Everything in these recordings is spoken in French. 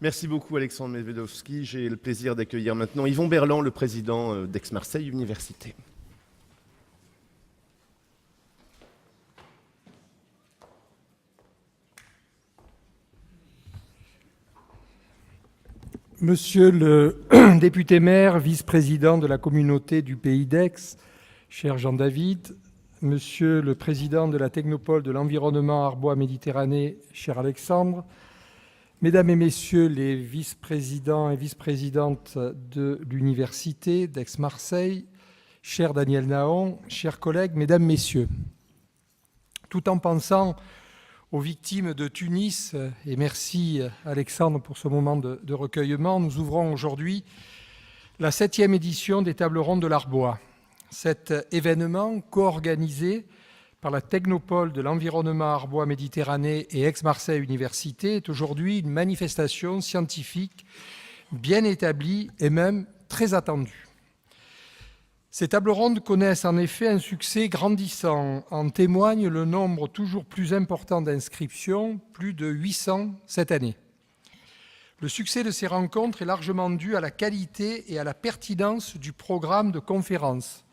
Merci beaucoup Alexandre Medvedovski. J'ai le plaisir d'accueillir maintenant Yvon Berland, le président d'Aix-Marseille Université. Monsieur le député maire, vice-président de la communauté du Pays d'Aix, cher Jean-David, monsieur le président de la technopole de l'environnement Arbois-Méditerranée, cher Alexandre, mesdames et messieurs les vice-présidents et vice-présidentes de l'université d'Aix-Marseille, cher Daniel Nahon, chers collègues, mesdames, messieurs, tout en pensant aux victimes de Tunis, et merci Alexandre pour ce moment de recueillement, nous ouvrons aujourd'hui la 7e édition des Tables rondes de l'Arbois. Cet événement, co-organisé par la Technopole de l'environnement Arbois-Méditerranée et Aix-Marseille Université, est aujourd'hui une manifestation scientifique bien établie et même très attendue. Ces tables rondes connaissent en effet un succès grandissant. En témoigne le nombre toujours plus important d'inscriptions, plus de 800 cette année. Le succès de ces rencontres est largement dû à la qualité et à la pertinence du programme de conférences.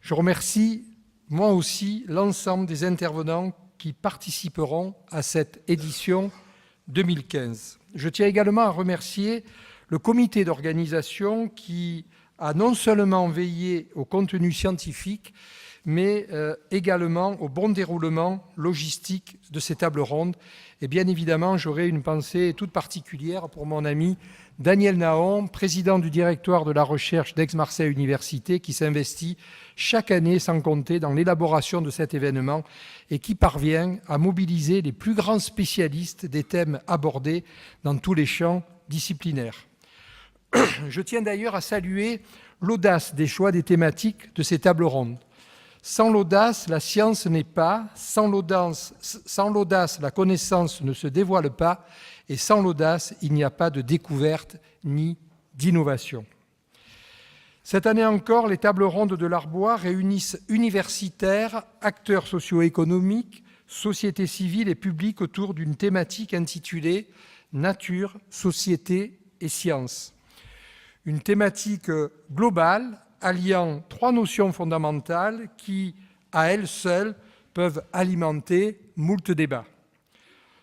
Je remercie, moi aussi, l'ensemble des intervenants qui participeront à cette édition 2015. Je tiens également à remercier le comité d'organisation qui a non seulement veillé au contenu scientifique, mais également au bon déroulement logistique de ces tables rondes. Et bien évidemment, j'aurai une pensée toute particulière pour mon ami Daniel Nahon, président du directoire de la recherche d'Aix-Marseille Université, qui s'investit chaque année sans compter dans l'élaboration de cet événement et qui parvient à mobiliser les plus grands spécialistes des thèmes abordés dans tous les champs disciplinaires. Je tiens d'ailleurs à saluer l'audace des choix des thématiques de ces tables rondes. Sans l'audace, la science n'est pas, sans l'audace, la connaissance ne se dévoile pas, et sans l'audace, il n'y a pas de découverte ni d'innovation. Cette année encore, les tables rondes de l'Arbois réunissent universitaires, acteurs socio-économiques, société civile et public autour d'une thématique intitulée « Nature, société et sciences ». Une thématique globale alliant 3 notions fondamentales qui, à elles seules, peuvent alimenter moult débats.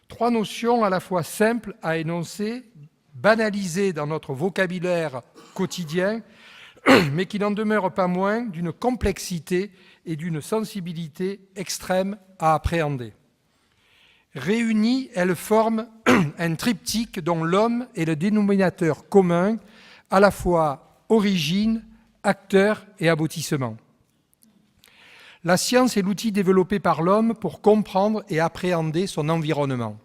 3 notions à la fois simples à énoncer, banalisées dans notre vocabulaire quotidien, mais qui n'en demeurent pas moins d'une complexité et d'une sensibilité extrême à appréhender. Réunies, elles forment un triptyque dont l'homme est le dénominateur commun, à la fois origine, acteur et aboutissement. La science est l'outil développé par l'homme pour comprendre et appréhender son environnement.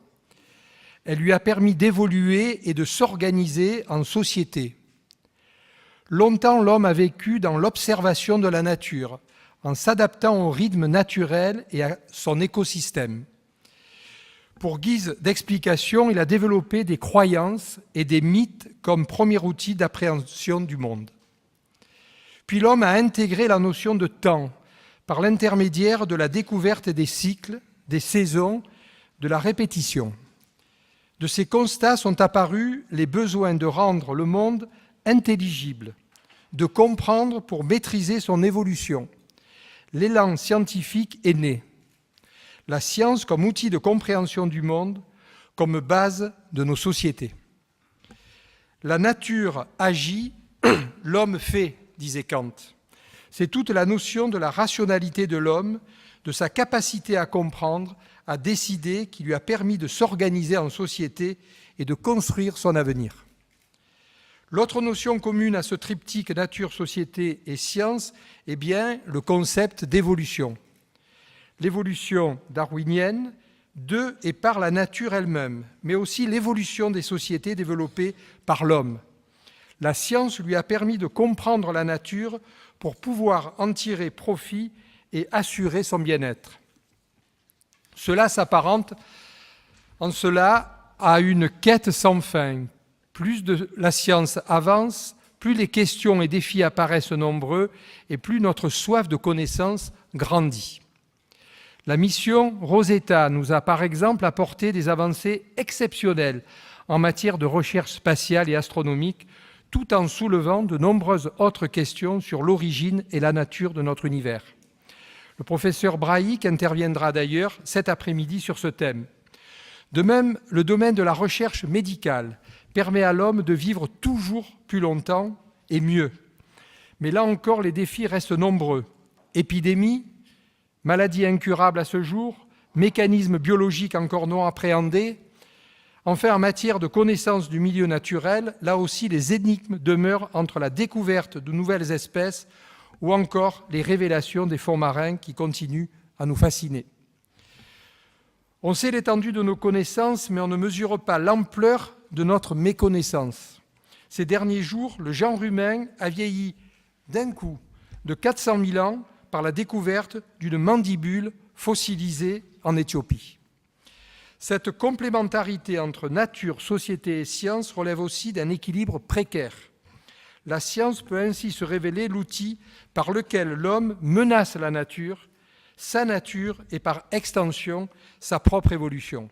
Elle lui a permis d'évoluer et de s'organiser en société. Longtemps, l'homme a vécu dans l'observation de la nature, en s'adaptant au rythme naturel et à son écosystème. Pour guise d'explication, il a développé des croyances et des mythes comme premier outil d'appréhension du monde. Puis l'homme a intégré la notion de temps par l'intermédiaire de la découverte des cycles, des saisons, de la répétition. De ces constats sont apparus les besoins de rendre le monde intelligible, de comprendre pour maîtriser son évolution. L'élan scientifique est né. La science comme outil de compréhension du monde, comme base de nos sociétés. La nature agit, l'homme fait, disait Kant. C'est toute la notion de la rationalité de l'homme, de sa capacité à comprendre, à décider, qui lui a permis de s'organiser en société et de construire son avenir. L'autre notion commune à ce triptyque nature, société et science est bien le concept d'évolution. L'évolution darwinienne de et par la nature elle-même, mais aussi l'évolution des sociétés développées par l'homme. La science lui a permis de comprendre la nature pour pouvoir en tirer profit et assurer son bien-être. Cela s'apparente en cela à une quête sans fin. Plus la science avance, plus les questions et défis apparaissent nombreux et plus notre soif de connaissance grandit. La mission Rosetta nous a par exemple apporté des avancées exceptionnelles en matière de recherche spatiale et astronomique, tout en soulevant de nombreuses autres questions sur l'origine et la nature de notre univers. Le professeur Braic interviendra d'ailleurs cet après-midi sur ce thème. De même, le domaine de la recherche médicale permet à l'homme de vivre toujours plus longtemps et mieux. Mais là encore, les défis restent nombreux. Épidémies, maladies incurables à ce jour, mécanismes biologiques encore non appréhendés. Enfin, en matière de connaissance du milieu naturel, là aussi, les énigmes demeurent entre la découverte de nouvelles espèces ou encore les révélations des fonds marins qui continuent à nous fasciner. On sait l'étendue de nos connaissances, mais on ne mesure pas l'ampleur de notre méconnaissance. Ces derniers jours, le genre humain a vieilli d'un coup de 400 000 ans par la découverte d'une mandibule fossilisée en Éthiopie. Cette complémentarité entre nature, société et science relève aussi d'un équilibre précaire. La science peut ainsi se révéler l'outil par lequel l'homme menace la nature, sa nature et par extension sa propre évolution.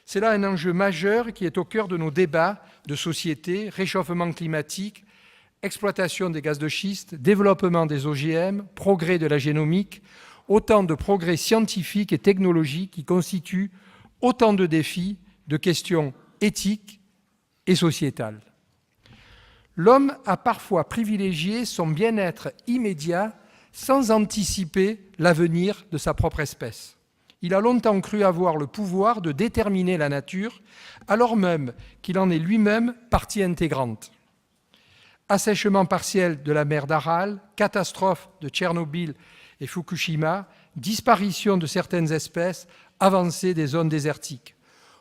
C'est là un enjeu majeur qui est au cœur de nos débats de société, réchauffement climatique, exploitation des gaz de schiste, développement des OGM, progrès de la génomique, autant de progrès scientifiques et technologiques qui constituent autant de défis, de questions éthiques et sociétales. L'homme a parfois privilégié son bien-être immédiat sans anticiper l'avenir de sa propre espèce. Il a longtemps cru avoir le pouvoir de déterminer la nature, alors même qu'il en est lui-même partie intégrante. Assèchement partiel de la mer d'Aral, catastrophe de Tchernobyl et Fukushima, disparition de certaines espèces, avancée des zones désertiques.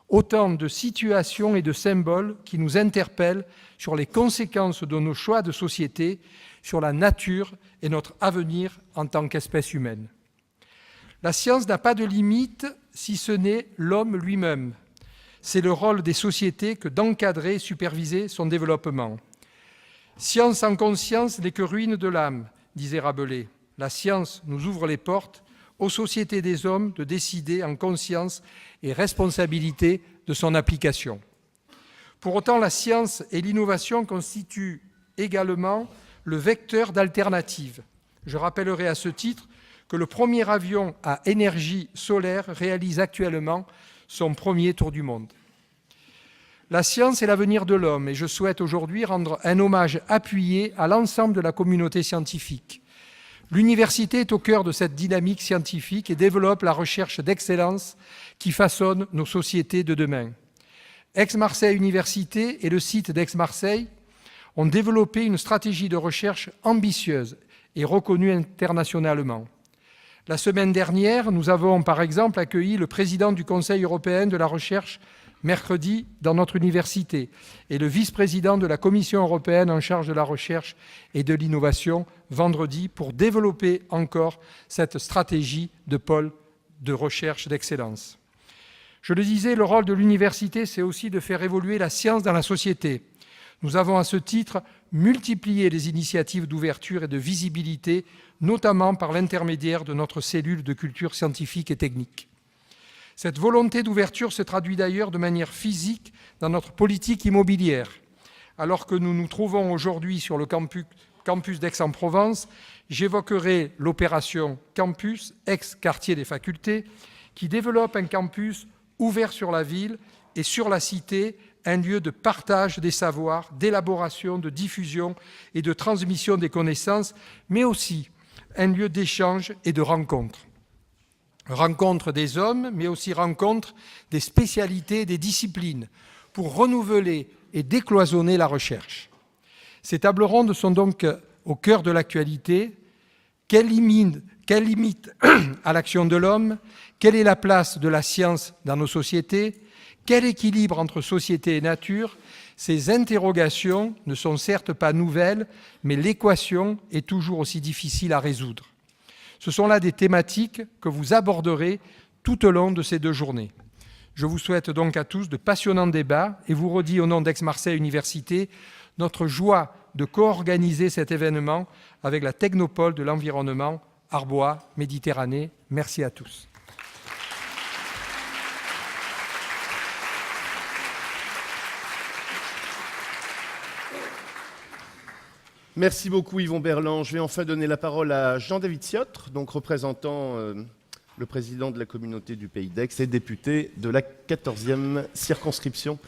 Autant de situations et de symboles qui nous interpellent sur les conséquences de nos choix de société, sur la nature et notre avenir en tant qu'espèce humaine. La science n'a pas de limite si ce n'est l'homme lui-même. C'est le rôle des sociétés que d'encadrer et superviser son développement. Science sans conscience n'est que ruine de l'âme, disait Rabelais. La science nous ouvre les portes aux sociétés des hommes de décider en conscience et responsabilité de son application. Pour autant, la science et l'innovation constituent également le vecteur d'alternatives. Je rappellerai à ce titre que le premier avion à énergie solaire réalise actuellement son premier tour du monde. La science est l'avenir de l'homme et je souhaite aujourd'hui rendre un hommage appuyé à l'ensemble de la communauté scientifique. L'université est au cœur de cette dynamique scientifique et développe la recherche d'excellence qui façonne nos sociétés de demain. Aix-Marseille Université et le site d'Aix-Marseille ont développé une stratégie de recherche ambitieuse et reconnue internationalement. La semaine dernière, nous avons par exemple accueilli le président du Conseil européen de la recherche mercredi dans notre université et le vice-président de la Commission européenne en charge de la recherche et de l'innovation vendredi pour développer encore cette stratégie de pôle de recherche d'excellence. Je le disais, le rôle de l'université, c'est aussi de faire évoluer la science dans la société. Nous avons à ce titre multiplié les initiatives d'ouverture et de visibilité, notamment par l'intermédiaire de notre cellule de culture scientifique et technique. Cette volonté d'ouverture se traduit d'ailleurs de manière physique dans notre politique immobilière. Alors que nous nous trouvons aujourd'hui sur le campus d'Aix-en-Provence, j'évoquerai l'opération Campus, ex-quartier des facultés, qui développe un campus ouvert sur la ville et sur la cité, un lieu de partage des savoirs, d'élaboration, de diffusion et de transmission des connaissances, mais aussi un lieu d'échange et de rencontre. Rencontre des hommes, mais aussi rencontre des spécialités et des disciplines pour renouveler et décloisonner la recherche. Ces tables rondes sont donc au cœur de l'actualité. Quelle limite à l'action de l'homme? Quelle est la place de la science dans nos sociétés? Quel équilibre entre société et nature? Ces interrogations ne sont certes pas nouvelles, mais l'équation est toujours aussi difficile à résoudre. Ce sont là des thématiques que vous aborderez tout au long de ces 2 journées. Je vous souhaite donc à tous de passionnants débats et vous redis au nom d'Aix-Marseille Université notre joie de co-organiser cet événement avec la Technopole de l'environnement Arbois Méditerranée. Merci à tous. Merci beaucoup Yvon Berland. Je vais enfin donner la parole à Jean-David Ciotre, donc représentant le président de la communauté du Pays d'Aix et député de la 14e circonscription.